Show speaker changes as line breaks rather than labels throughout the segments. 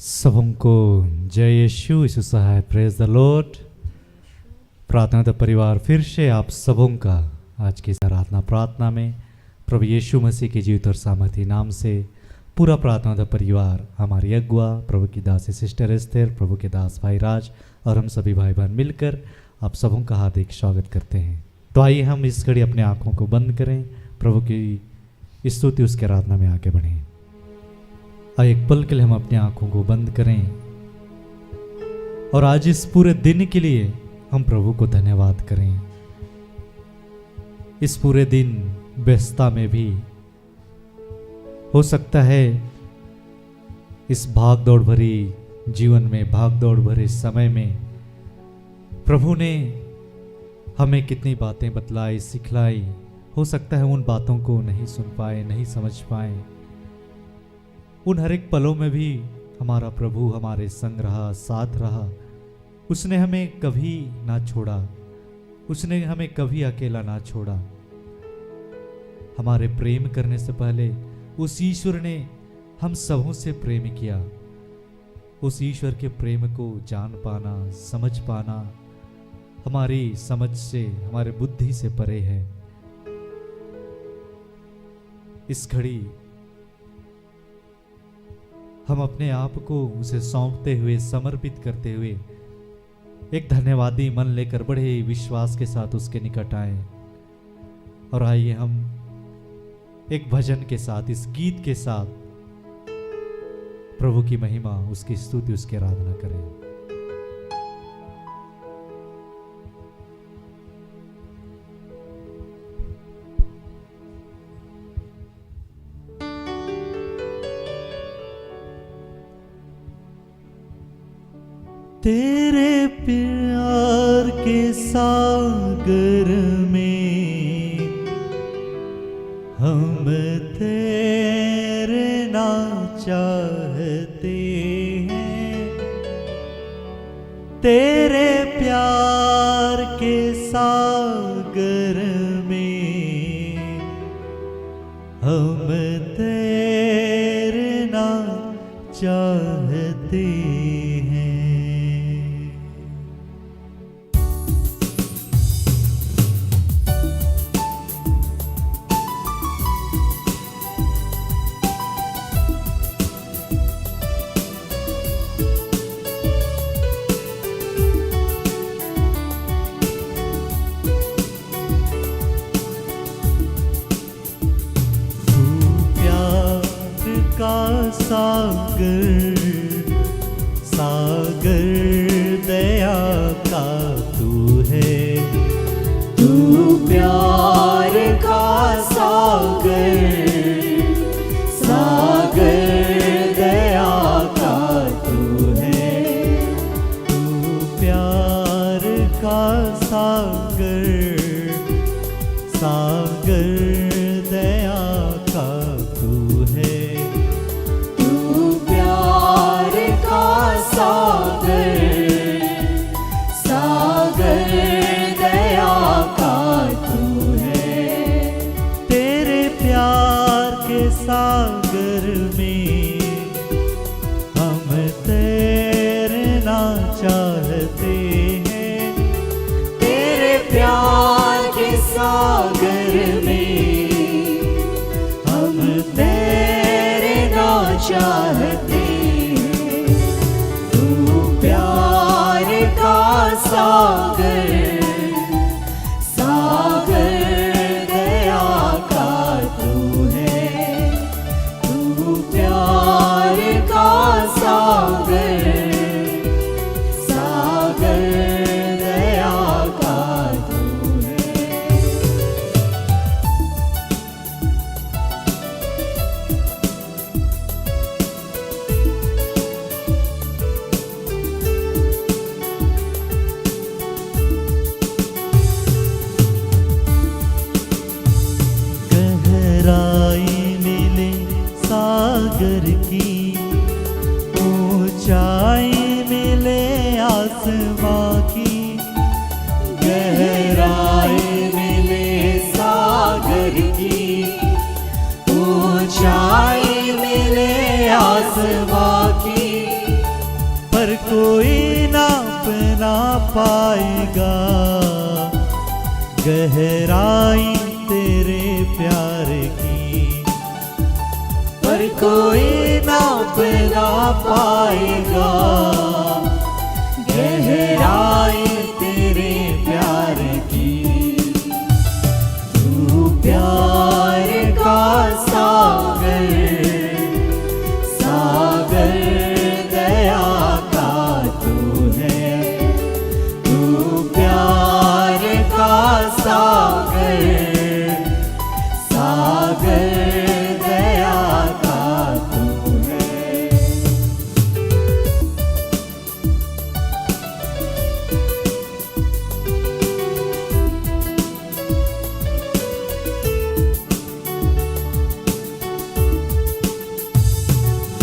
सबों को जय यीशु यीशु सहाय प्रेज द लॉर्ड। प्रार्थना द परिवार फिर से आप सबों का आज की आराधना प्रार्थना में प्रभु यीशु मसीह के जीवित और सामर्थी नाम से पूरा प्रार्थना द परिवार, हमारी अगुआ प्रभु की दासी सिस्टर एस्तेर, प्रभु के दास भाई राज और हम सभी भाई बहन मिलकर आप सबों का हार्दिक स्वागत करते हैं। तो आइए हम इस घड़ी अपने आँखों को बंद करें, प्रभु की स्तुति उसके आराधना में आगे बढ़ें। आइए एक पल के लिए हम अपनी आंखों को बंद करें और आज इस पूरे दिन के लिए हम प्रभु को धन्यवाद करें। इस पूरे दिन व्यस्तता में भी हो सकता है, इस भाग दौड़ भरी जीवन में, भाग दौड़ भरे समय में प्रभु ने हमें कितनी बातें बतलाई, सिखलाई। हो सकता है उन बातों को नहीं सुन पाए, नहीं समझ पाए। उन हर एक पलों में भी हमारा प्रभु हमारे संग रहा, साथ रहा। उसने हमें कभी ना छोड़ा, उसने हमें कभी अकेला ना छोड़ा। हमारे प्रेम करने से पहले उस ईश्वर ने हम सबों से प्रेम किया। उस ईश्वर के प्रेम को जान पाना, समझ पाना हमारी समझ से, हमारे बुद्धि से परे है। इस घड़ी हम अपने आप को उसे सौंपते हुए, समर्पित करते हुए एक धन्यवादी मन लेकर बड़े विश्वास के साथ उसके निकट आए। और आइए हम एक भजन के साथ, इस गीत के साथ प्रभु की महिमा, उसकी स्तुति, उसकी आराधना करें।
तेरे प्यार के सागर में हम तैरना चाहते हैं। तेरे प्यार के सागर में हम तैरना चाहते हैं। सागर सागर दया का तू है, तू प्यार का सागर सागर दया का तू है, तू प्यार का सागर सागर दया का तू है। सागर सागर दया का तू है। तेरे प्यार के सागर में हम तैरना चाहते हैं। तेरे प्यार के सागर में हम तैरना चाहते हैं। सागर सागर दया का तू है, तू प्यार का सागर सागर दया का तू है। सागर की ऊंचाई मिले आसमां की, गहराई मिले सागर की ऊंचाई मिले आसमां की। ना पाएगा गहराई तेरे प्यार की, पर कोई नाप ना पाएगा गहराई तेरे प्यार की। तू प्यार का सागर, सागर दया का तू है। तू प्यार का सागर, सागर दया का तू है।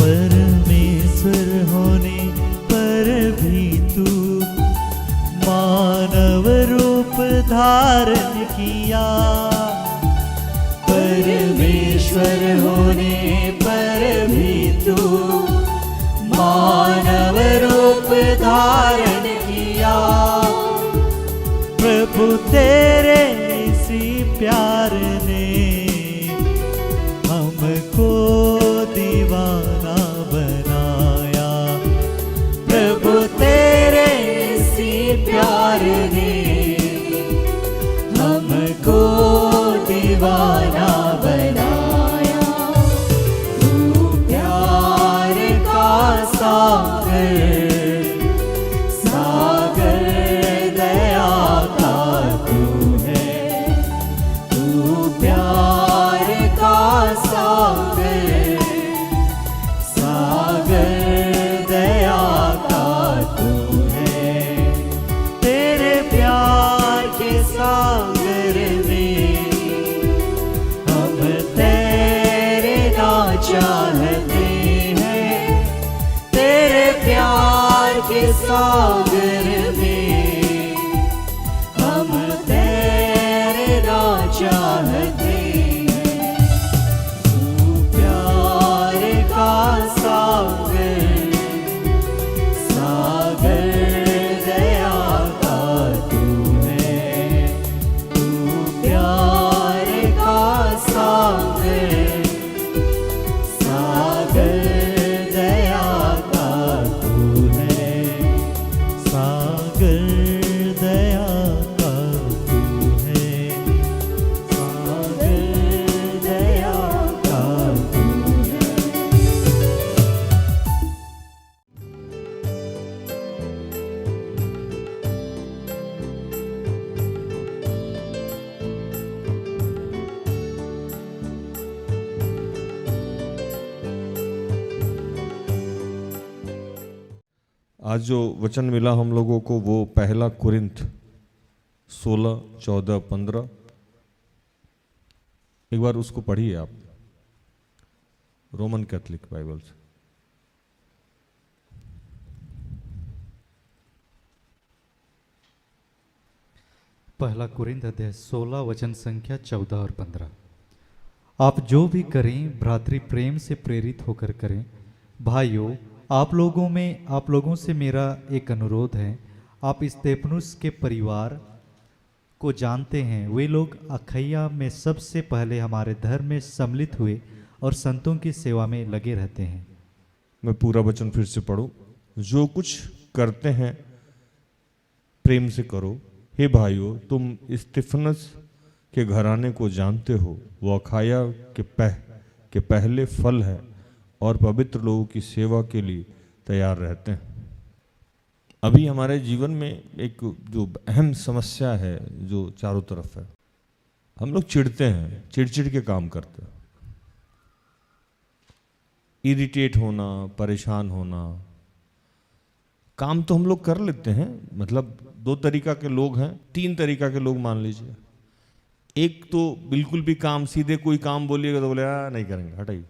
परमेश्वर होने पर भी तू मानव रूप धारण किया। परमेश्वर होने पर भी तू मानव रूप धारण किया। प्रभु तेरे इसी प्यार ने हमको दीवाना बनाया। प्रभु तेरे इसी प्यार ने हमको दीवाना बनाया। तू प्यार का सागर, सागर दया का तू है। तू प्यार का सागर, सागर दया का तू है। तेरे प्यार के सागर में हम तैरना चाहते हैं। तेरे प्यार के सागर में हम तैरना चाहते हैं। तू प्यार का सागर, सागर दया का तू है। तू प्यार का सागर, सागर दया का तू है। सागर दया का तू है। सागर दया का तू है।
आज जो वचन मिला हम लोगों को वो पहला कुरिन्थ 16, 14, 15। एक बार उसको पढ़िए आप, रोमन कैथोलिक बाइबल से।
पहला कुरिन्थ अध्याय 16 वचन संख्या 14 और 15। आप जो भी करें भ्रातृ प्रेम से प्रेरित होकर करें। भाइयों, आप लोगों से मेरा एक अनुरोध है। आप स्तेफनुस के परिवार को जानते हैं। वे लोग अखैया में सबसे पहले हमारे धर्म में सम्मिलित हुए और संतों की सेवा में लगे रहते हैं।
मैं पूरा वचन फिर से पढ़ूं। जो कुछ करते हैं प्रेम से करो। हे भाइयों, तुम स्तिफनस के घराने को जानते हो। वो अखाया के पहले फल है और पवित्र लोगों की सेवा के लिए तैयार रहते हैं। अभी हमारे जीवन में एक जो अहम समस्या है जो चारों तरफ है, हम लोग चिढ़ते हैं, चिड़चिड़ के काम करते हैं। इरिटेट होना, परेशान होना। काम तो हम लोग कर लेते हैं, मतलब दो तरीका के लोग हैं, तीन तरीका के लोग मान लीजिए। एक तो बिल्कुल भी काम, सीधे कोई काम बोलिएगा तो बोले नहीं करेंगे, हटाइए,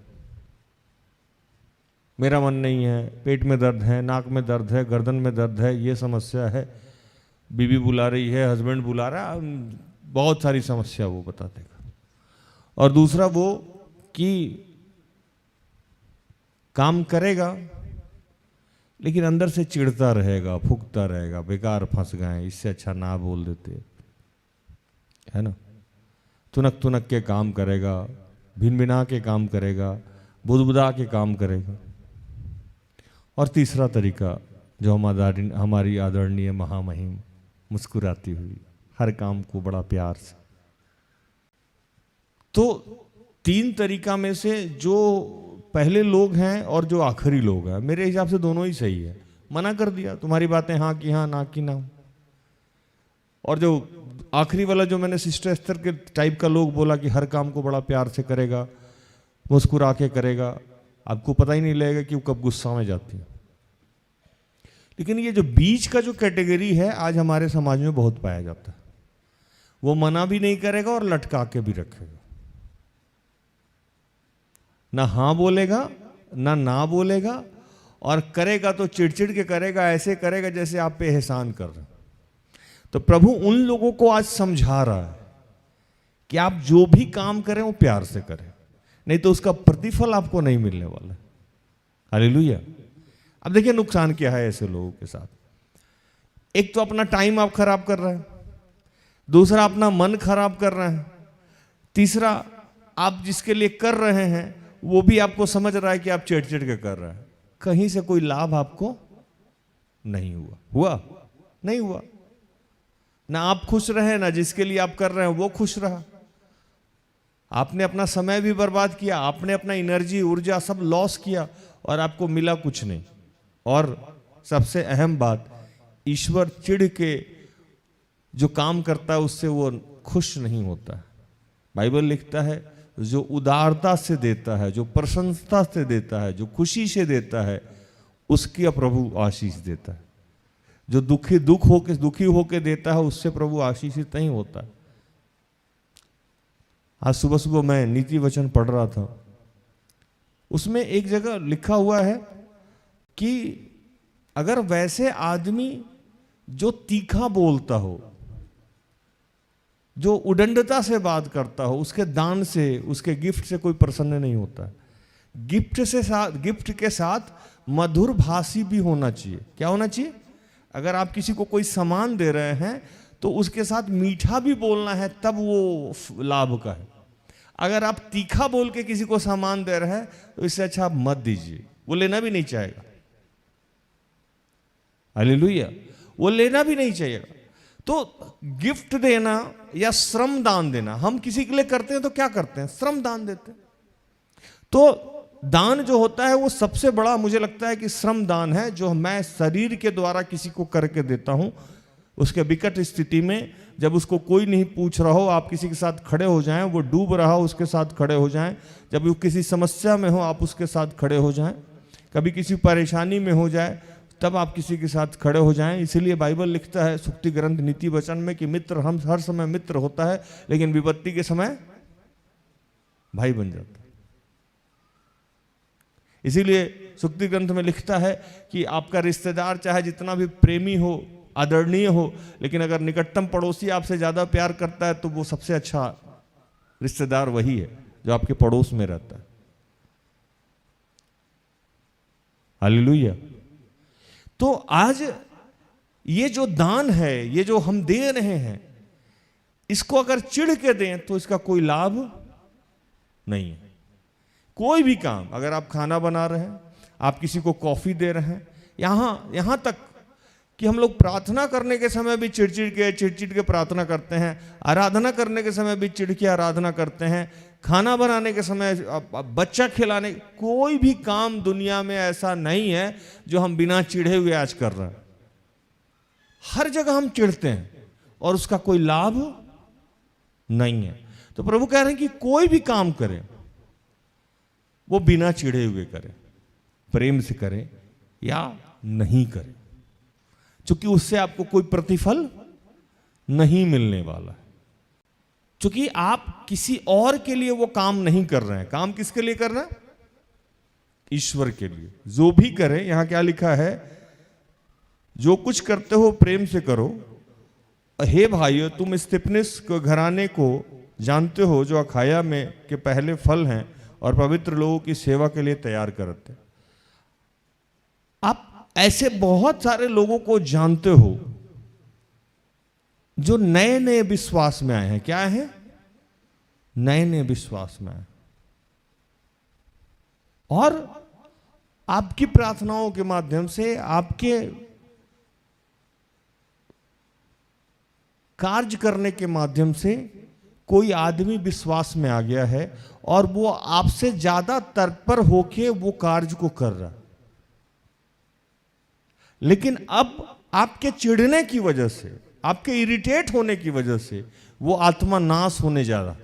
मेरा मन नहीं है, पेट में दर्द है, नाक में दर्द है, गर्दन में दर्द है, ये समस्या है, बीवी बुला रही है, हस्बैंड बुला रहा है, बहुत सारी समस्या वो बता देगा। और दूसरा वो कि काम करेगा लेकिन अंदर से चिढ़ता रहेगा, फूकता रहेगा, बेकार फंस गए, इससे अच्छा ना बोल देते, है ना। तुनक तुनक के काम करेगा, भिन भिना के काम करेगा, बुदबुदा के काम करेगा। और तीसरा तरीका जो हमारी आदरणीय महामहिम मुस्कुराती हुई, हर काम को बड़ा प्यार से। तो 3 तरीका में से जो पहले लोग हैं और जो आखिरी लोग हैं, मेरे हिसाब से दोनों ही सही है। मना कर दिया, तुम्हारी बातें हाँ की हाँ, ना की ना। और जो आखिरी वाला जो मैंने सिस्टर एस्थर के टाइप का लोग बोला कि हर काम को बड़ा प्यार से करेगा, मुस्कुरा के करेगा, आपको पता ही नहीं लगेगा कि वो कब गुस्सा में जाती है। लेकिन ये जो बीच का जो कैटेगरी है आज हमारे समाज में बहुत पाया जाता है। वो मना भी नहीं करेगा और लटका के भी रखेगा, ना हाँ बोलेगा ना बोलेगा, और करेगा तो चिड़चिड़ के करेगा, ऐसे करेगा जैसे आप पे एहसान कर रहे। तो प्रभु उन लोगों को आज समझा रहा है कि आप जो भी काम करें वो प्यार से करें, नहीं तो उसका प्रतिफल आपको नहीं मिलने वाला है। हालेलुया। अब देखिए नुकसान क्या है ऐसे लोगों के साथ। एक तो अपना टाइम आप खराब कर रहे हैं, दूसरा अपना मन खराब कर रहे हैं, तीसरा आप जिसके लिए कर रहे हैं वो भी आपको समझ रहा है कि आप चिड़चिड़ के कर रहे हैं। कहीं से कोई लाभ आपको नहीं हुआ नहीं हुआ। ना आप खुश रहे, ना जिसके लिए आप कर रहे हैं वो खुश रहा। आपने अपना समय भी बर्बाद किया, आपने अपना एनर्जी ऊर्जा सब लॉस किया और आपको मिला कुछ नहीं। और सबसे अहम बात, ईश्वर चिढ़ के जो काम करता है उससे वो खुश नहीं होता है। बाइबल लिखता है जो उदारता से देता है, जो प्रशंसा से देता है, जो खुशी से देता है, उसकी प्रभु आशीष देता है। जो दुखी होके देता है उससे प्रभु आशीषित नहीं होता है। आज सुबह सुबह मैं नीति वचन पढ़ रहा था, उसमें एक जगह लिखा हुआ है कि अगर वैसे आदमी जो तीखा बोलता हो, जो उदंडता से बात करता हो, उसके दान से, उसके गिफ्ट से कोई प्रसन्न नहीं होता है। गिफ्ट के साथ मधुर भाषी भी होना चाहिए। क्या होना चाहिए? अगर आप किसी को कोई सामान दे रहे हैं तो उसके साथ मीठा भी बोलना है, तब वो लाभ का है। अगर आप तीखा बोल के किसी को सामान दे रहे हैं तो इससे अच्छा आप मत दीजिए, वो लेना भी नहीं चाहेगा। हालेलुया। वो लेना भी नहीं चाहिएगा। तो गिफ्ट देना या श्रम दान देना, हम किसी के लिए करते हैं तो क्या करते हैं? श्रम दान देते हैं। तो दान जो होता है वो सबसे बड़ा मुझे लगता है कि श्रम दान है, जो मैं शरीर के द्वारा किसी को करके देता हूं। उसके विकट स्थिति में जब उसको कोई नहीं पूछ रहा हो, आप किसी के साथ खड़े हो जाएं, वो डूब रहा हो उसके साथ खड़े हो जाएं, जब वो किसी समस्या में हो आप उसके साथ खड़े हो जाएं, कभी किसी परेशानी में हो जाए तब आप किसी के साथ खड़े हो जाएं। इसीलिए बाइबल लिखता है सुक्ति ग्रंथ नीति वचन में कि मित्र हम हर समय मित्र होता है, लेकिन विपत्ति के समय भाई बन जाता है। इसीलिए सुक्ति ग्रंथ में लिखता है कि आपका रिश्तेदार चाहे जितना भी प्रेमी हो, आदरणीय हो, लेकिन अगर निकटतम पड़ोसी आपसे ज्यादा प्यार करता है तो वो सबसे अच्छा रिश्तेदार वही है जो आपके पड़ोस में रहता है। हालेलुया। तो आज ये जो दान है, ये जो हम दे रहे हैं, इसको अगर चिढ़ के दें तो इसका कोई लाभ नहीं है। कोई भी काम, अगर आप खाना बना रहे हैं, आप किसी को कॉफी दे रहे हैं, यहां तक कि हम लोग प्रार्थना करने के समय भी चिड़चिड़ के प्रार्थना करते हैं, आराधना करने के समय भी चिढ़ के आराधना करते हैं, खाना बनाने के समय, बच्चा खिलाने, कोई भी काम दुनिया में ऐसा नहीं है जो हम बिना चिढ़े हुए आज कर रहे हैं। हर जगह हम चिढ़ते हैं और उसका कोई लाभ नहीं है। तो प्रभु कह रहे हैं कि कोई भी काम करें वो बिना चिढ़े हुए करें, प्रेम से करें या नहीं करें, क्योंकि उससे आपको कोई प्रतिफल नहीं मिलने वाला है। क्योंकि आप किसी और के लिए वो काम नहीं कर रहे हैं। काम किसके लिए कर रहे हैं? ईश्वर के लिए। जो भी करें, यहां क्या लिखा है, जो कुछ करते हो प्रेम से करो। हे भाइयों, तुम स्तिफनुस के घराने को जानते हो, जो अखाया में के पहले फल हैं और पवित्र लोगों की सेवा के लिए तैयार करते। आप ऐसे बहुत सारे लोगों को जानते हो जो नए नए विश्वास में आए हैं। क्या है? नए नए विश्वास में आए, और आपकी प्रार्थनाओं के माध्यम से, आपके कार्य करने के माध्यम से कोई आदमी विश्वास में आ गया है और वो आपसे ज्यादा तत्पर होके वो कार्य को कर रहा है। लेकिन अब आपके चिढ़ने की वजह से, आपके इरिटेट होने की वजह से वो आत्मा नाश होने जा रहा।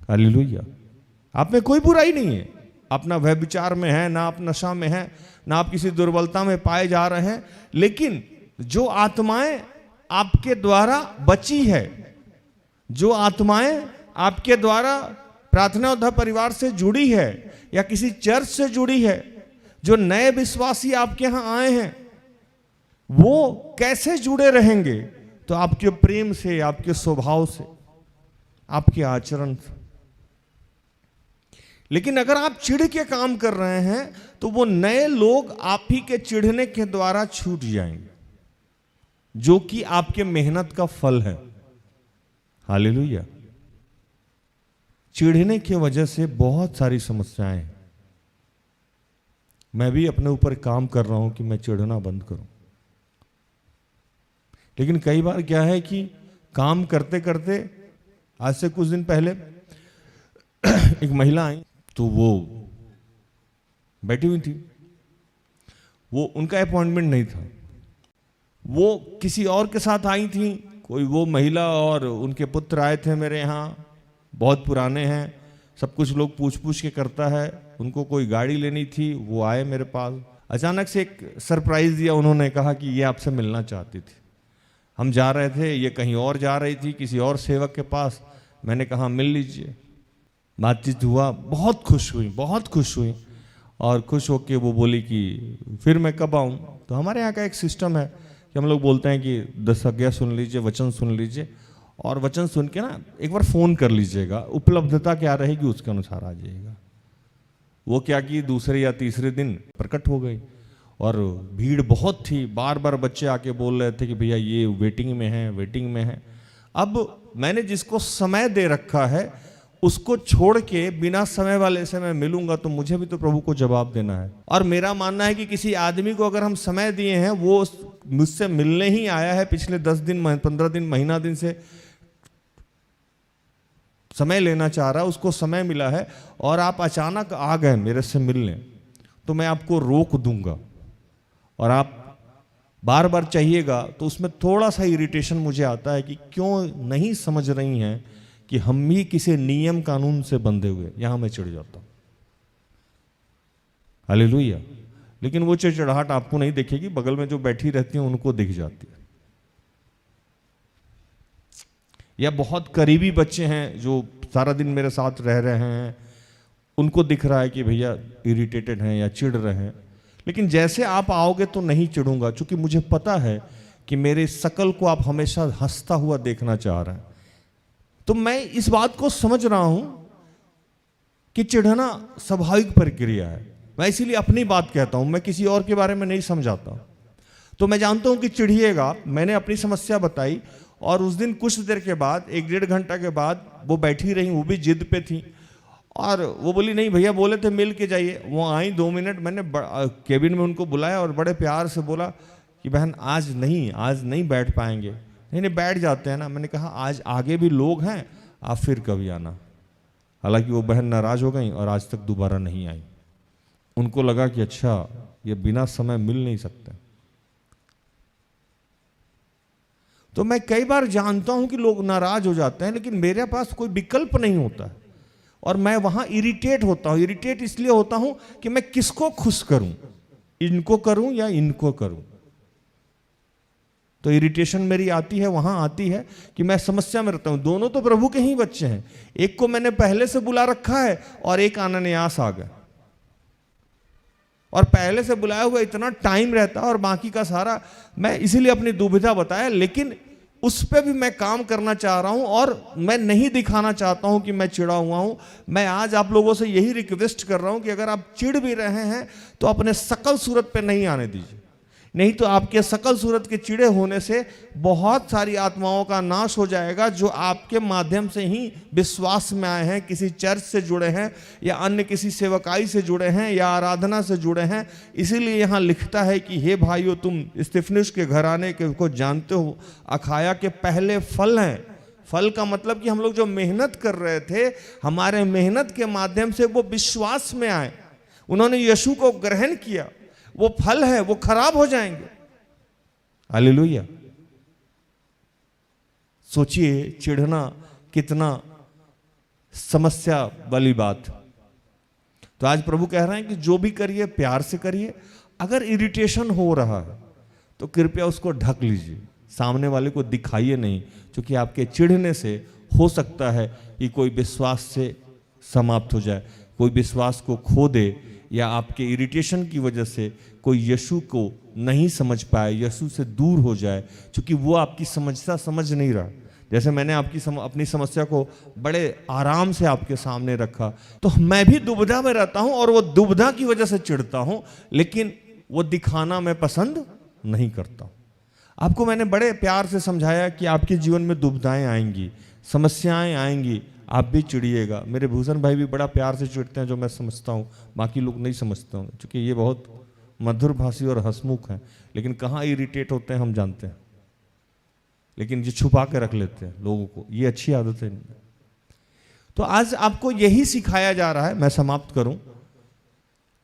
हालेलुया। आप में कोई बुराई नहीं है, आप ना व्यभिचार में है, ना आप नशा में है, ना आप किसी दुर्बलता में पाए जा रहे हैं, लेकिन जो आत्माएं आपके द्वारा बची है, जो आत्माएं आपके द्वारा प्रार्थना उद्धार परिवार से जुड़ी है या किसी चर्च से जुड़ी है, जो नए विश्वासी आपके यहां आए हैं, वो कैसे जुड़े रहेंगे? तो आपके प्रेम से, आपके स्वभाव से, आपके आचरण से। लेकिन अगर आप चिढ़ के काम कर रहे हैं तो वो नए लोग आप ही के चिढ़ने के द्वारा छूट जाएंगे, जो कि आपके मेहनत का फल है। हालेलुया। चिढ़ने की वजह से बहुत सारी समस्याएं हैं। मैं भी अपने ऊपर काम कर रहा हूं कि मैं चिढ़ना बंद करूं, लेकिन कई बार क्या है कि काम करते करते, आज से कुछ दिन पहले एक महिला आई, तो वो बैठी हुई थी, वो उनका अपॉइंटमेंट नहीं था, वो किसी और के साथ आई थी। कोई वो महिला और उनके पुत्र आए थे मेरे यहाँ, बहुत पुराने हैं, सब कुछ लोग पूछ पूछ के करता है। उनको कोई गाड़ी लेनी थी, वो आए मेरे पास। अचानक से एक सरप्राइज दिया, उन्होंने कहा कि ये आपसे मिलना चाहती थी। हम जा रहे थे, ये कहीं और जा रही थी किसी और सेवक के पास। मैंने कहा मिल लीजिए। बातचीत हुआ, बहुत खुश हुई, बहुत खुश हुई, और खुश होके वो बोली कि फिर मैं कब आऊँ। तो हमारे यहाँ का एक सिस्टम है कि हम लोग बोलते हैं कि 10 आज्ञा सुन लीजिए, वचन सुन लीजिए, और वचन सुन के ना एक बार फ़ोन कर लीजिएगा, उपलब्धता क्या रहेगी उसके अनुसार आ जाइएगा। वो क्या कि दूसरे या तीसरे दिन प्रकट हो गई, और भीड़ बहुत थी, बार बार बच्चे आके बोल रहे थे कि भैया ये वेटिंग में है, वेटिंग में है। अब मैंने जिसको समय दे रखा है उसको छोड़ के बिना समय वाले से मैं मिलूंगा, तो मुझे भी तो प्रभु को जवाब देना है। और मेरा मानना है कि किसी आदमी को अगर हम समय दिए हैं, वो मुझसे मिलने ही आया है, पिछले 10 दिन, 15 दिन, महीना दिन से समय लेना चाह रहा है, उसको समय मिला है, और आप अचानक आ गए मेरे से मिलने, तो मैं आपको रोक दूंगा, और आप बार बार चाहिएगा, तो उसमें थोड़ा सा इरिटेशन मुझे आता है कि क्यों नहीं समझ रही हैं कि हम ही किसी नियम कानून से बंधे हुए। यहां मैं चिढ़ जाता हूं। हालेलुया। लेकिन वो चिड़चिड़ाहट आपको नहीं दिखेगी, बगल में जो बैठी रहती हैं उनको दिख जाती है। या बहुत करीबी बच्चे हैं जो सारा दिन मेरे साथ रह रहे हैं, उनको दिख रहा है कि भैया इरिटेटेड हैं या चिढ़ रहे हैं। लेकिन जैसे आप आओगे तो नहीं चिढ़ूंगा, क्योंकि मुझे पता है कि मेरे शकल को आप हमेशा हंसता हुआ देखना चाह रहे हैं। तो मैं इस बात को समझ रहा हूं कि चिढ़ना स्वाभाविक प्रक्रिया है। मैं इसीलिए अपनी बात कहता हूं, मैं किसी और के बारे में नहीं समझाता। तो मैं जानता हूं कि चिढ़िएगा। मैंने अपनी समस्या बताई, और उस दिन कुछ देर के बाद, 1-1.5 घंटा के बाद वो बैठी रही, वो भी जिद पे थी, और वो बोली नहीं भैया बोले थे मिल के जाइए। वो आई 2 मिनट, मैंने केबिन में उनको बुलाया और बड़े प्यार से बोला कि बहन आज नहीं बैठ पाएंगे। नहीं बैठ जाते हैं ना। मैंने कहा आज आगे भी लोग हैं, आप फिर कभी आना। हालांकि वो बहन नाराज हो गई और आज तक दोबारा नहीं आई। उनको लगा कि अच्छा ये बिना समय मिल नहीं सकते। तो मैं कई बार जानता हूं कि लोग नाराज हो जाते हैं, लेकिन मेरे पास कोई विकल्प नहीं होता है, और मैं वहां इरिटेट होता हूं। इरिटेट इसलिए होता हूं कि मैं किसको खुश करूं, इनको करूं या इनको करूं। तो इरिटेशन मेरी आती है, वहां आती है कि मैं समस्या में रहता हूं। दोनों तो प्रभु के ही बच्चे हैं, एक को मैंने पहले से बुला रखा है और एक अनायास आ गया, और पहले से बुलाया हुआ इतना टाइम रहता है और बाकी का सारा, मैं इसीलिए अपनी दुविधा बताया। लेकिन उस पे भी मैं काम करना चाह रहा हूं और मैं नहीं दिखाना चाहता हूं कि मैं चिढ़ा हुआ हूं। मैं आज आप लोगों से यही रिक्वेस्ट कर रहा हूं कि अगर आप चिढ़ भी रहे हैं तो अपने शकल सूरत पे नहीं आने दीजिए, नहीं तो आपके शकल सूरत के चिड़े होने से बहुत सारी आत्माओं का नाश हो जाएगा जो आपके माध्यम से ही विश्वास में आए हैं, किसी चर्च से जुड़े हैं या अन्य किसी सेवकाई से जुड़े हैं या आराधना से जुड़े हैं। इसीलिए यहाँ लिखता है कि हे भाइयों, तुम स्तिफनुस के घराने को जानते हो, अखाया के पहले फल हैं। फल का मतलब कि हम लोग जो मेहनत कर रहे थे, हमारे मेहनत के माध्यम से वो विश्वास में आए, उन्होंने यीशु को ग्रहण किया, वो फल है, वो खराब हो जाएंगे। हालेलुया। सोचिए चिढ़ना कितना समस्या वाली बात। तो आज प्रभु कह रहे हैं कि जो भी करिए प्यार से करिए। अगर इरिटेशन हो रहा है तो कृपया उसको ढक लीजिए, सामने वाले को दिखाइए नहीं, क्योंकि आपके चिढ़ने से हो सकता है कि कोई विश्वास से समाप्त हो जाए, कोई विश्वास को खो दे, या आपके इरिटेशन की वजह से कोई यीशु को नहीं समझ पाए, यीशु से दूर हो जाए, क्योंकि वो आपकी समस्या समझ नहीं रहा। जैसे मैंने अपनी समस्या को बड़े आराम से आपके सामने रखा, तो मैं भी दुविधा में रहता हूं और वो दुविधा की वजह से चिढ़ता हूं, लेकिन वो दिखाना मैं पसंद नहीं करता हूं। आपको मैंने बड़े प्यार से समझाया कि आपके जीवन में दुविधाएं आएंगी, समस्याएं आएंगी, आप भी चिढ़िएगा। मेरे भूषण भाई भी बड़ा प्यार से चिढ़ते हैं, जो मैं समझता हूँ, बाकी लोग नहीं समझते हैं, क्योंकि ये बहुत मधुर भाषी और हंसमुख हैं, लेकिन कहाँ इरिटेट होते हैं हम जानते हैं, लेकिन ये छुपा के रख लेते हैं लोगों को, ये अच्छी आदत है। तो आज आपको यही सिखाया जा रहा है, मैं समाप्त करूं,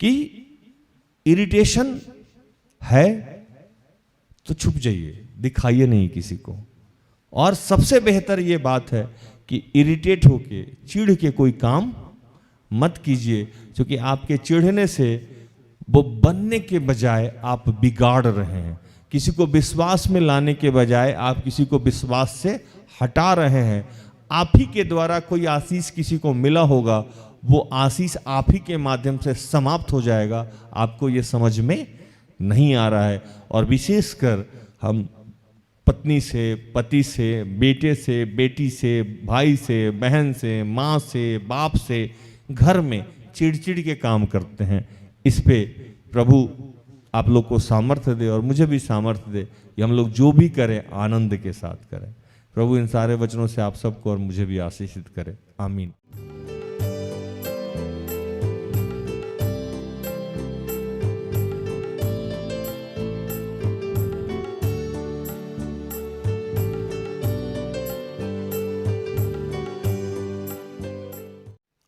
कि इरिटेशन है तो छुप जाइए, दिखाइए नहीं किसी को। और सबसे बेहतर ये बात है कि इरिटेट होके, चिढ़ के कोई काम मत कीजिए, क्योंकि आपके चिढ़ने से वो बनने के बजाय आप बिगाड़ रहे हैं। किसी को विश्वास में लाने के बजाय आप किसी को विश्वास से हटा रहे हैं। आप ही के द्वारा कोई आशीष किसी को मिला होगा, वो आशीष आप ही के माध्यम से समाप्त हो जाएगा, आपको ये समझ में नहीं आ रहा है। और विशेषकर हम पत्नी से, पति से, बेटे से, बेटी से, भाई से, बहन से, माँ से, बाप से घर में चिड़चिड़ के काम करते हैं। इस पे प्रभु आप लोग को सामर्थ्य दे और मुझे भी सामर्थ्य दे कि हम लोग जो भी करें आनंद के साथ करें। प्रभु इन सारे वचनों से आप सबको और मुझे भी आशीषित करे। आमीन।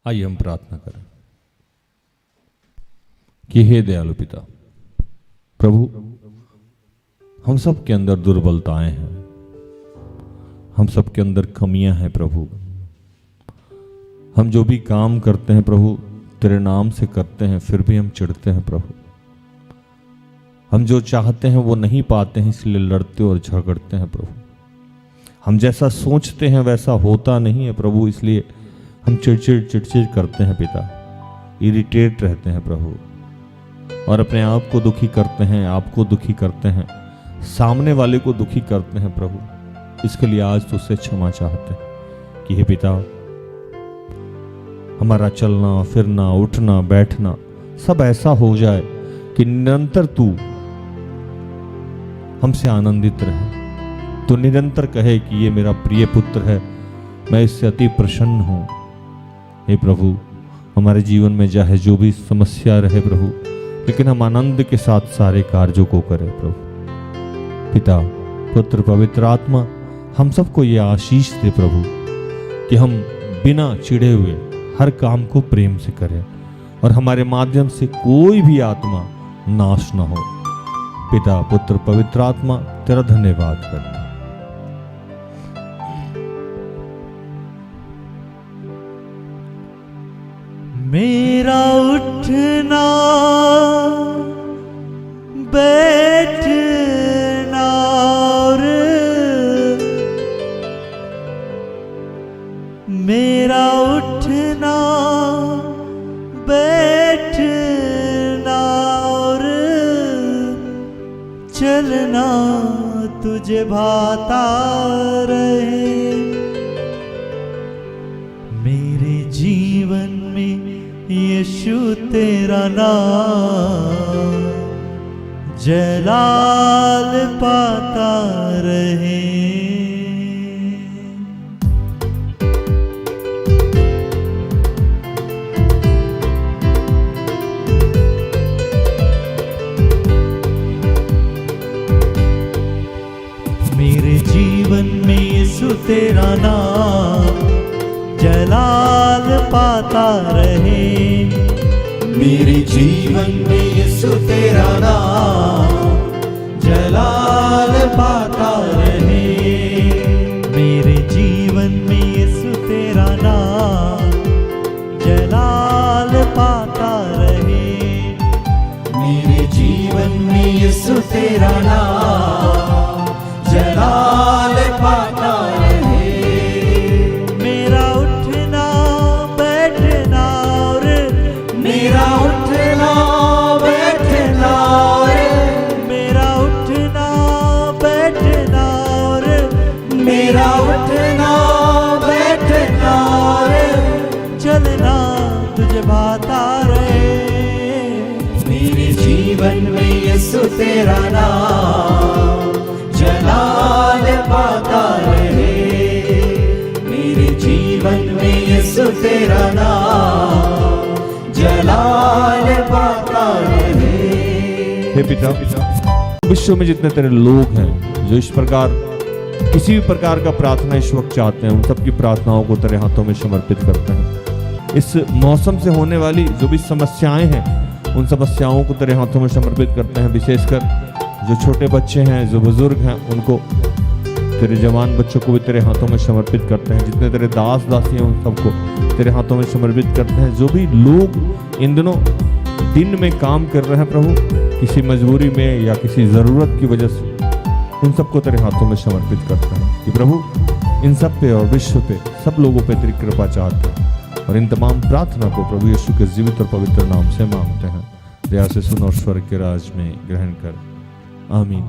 आइए हम प्रार्थना करें कि हे दयालु पिता, प्रभु हम सब के अंदर दुर्बलताएं हैं, हम सब के अंदर कमियां हैं प्रभु। हम जो भी काम करते हैं प्रभु तेरे नाम से करते हैं, फिर भी हम चिढ़ते हैं प्रभु। हम जो चाहते हैं वो नहीं पाते हैं, इसलिए लड़ते और झगड़ते हैं प्रभु। हम जैसा सोचते हैं वैसा होता नहीं है प्रभु, इसलिए हम चिड़चिड़ करते हैं पिता, इरिटेट रहते हैं प्रभु, और अपने आप को दुखी करते हैं, आपको दुखी करते हैं, सामने वाले को दुखी करते हैं प्रभु। इसके लिए आज तुझसे क्षमा चाहते हैं कि हे पिता, हमारा चलना फिरना, उठना बैठना सब ऐसा हो जाए कि निरंतर तू हमसे आनंदित रहे, तो निरंतर कहे कि ये मेरा प्रिय पुत्र है, मैं इससे अति प्रसन्न हूं। हे प्रभु, हमारे जीवन में चाहे जो भी समस्या रहे प्रभु, लेकिन हम आनंद के साथ सारे कार्यों को करें प्रभु। पिता, पुत्र, पवित्र आत्मा हम सबको ये आशीष दे प्रभु कि हम बिना चिढ़े हुए हर काम को प्रेम से करें और हमारे माध्यम से कोई भी आत्मा नाश ना हो। पिता, पुत्र, पवित्र आत्मा तेरा धन्यवाद करते हैं।
मेरा उठना बैठना और मेरा उठना बैठना और चलना तुझे भाता रहे। मेरे जीवन में यीशु तेरा नाम जलाल पाता रहे। मेरे जीवन में यीशु तेरा नाम जलाल पाता रहे।
मेरे जीवन में यीशु तेरा नाम जलाल पाता रहे।
मेरे जीवन में यीशु तेरा नाम जलाल पाता रहे।
मेरे जीवन में यीशु तेरा नाम जलाल पाता रहे।
मेरा उठना बैठना और
मेरा उठना बैठना
मेरा उठना बैठना और
मेरा उठना बैठना
चलना तुझे भाता रहे।
मेरे जीवन में यीशु तेरा नाम जलाल पाता रहे। मेरे जीवन में यीशु तेरा नाम जलाल पाता रहे।
हे पिता, विश्व में जितने तेरे लोग हैं जो इस प्रकार किसी भी प्रकार का प्रार्थना इस वक्त चाहते हैं, उन सबकी प्रार्थनाओं को तेरे हाथों में समर्पित करते हैं। इस मौसम से होने वाली जो भी समस्याएं हैं, उन समस्याओं को तेरे हाथों में समर्पित करते हैं। विशेषकर जो छोटे बच्चे हैं, जो बुजुर्ग हैं, उनको, तेरे जवान बच्चों को भी तेरे हाथों में समर्पित करते हैं। जितने तेरे दास दासी हैं, उन सबको तेरे हाथों में समर्पित करते हैं। जो भी लोग इन दिनों दिन में काम कर रहे हैं प्रभु, किसी मजबूरी में या किसी ज़रूरत की वजह से, उन सबको तेरे हाथों में समर्पित करते हैं कि प्रभु इन सब पे और विश्व पे सब लोगों पे तेरी कृपा चाहते हैं। और इन तमाम प्रार्थना को प्रभु यीशु के जीवित और पवित्र नाम से मांगते हैं। दया से सुन और स्वर्ग के राज में ग्रहण कर। आमीन।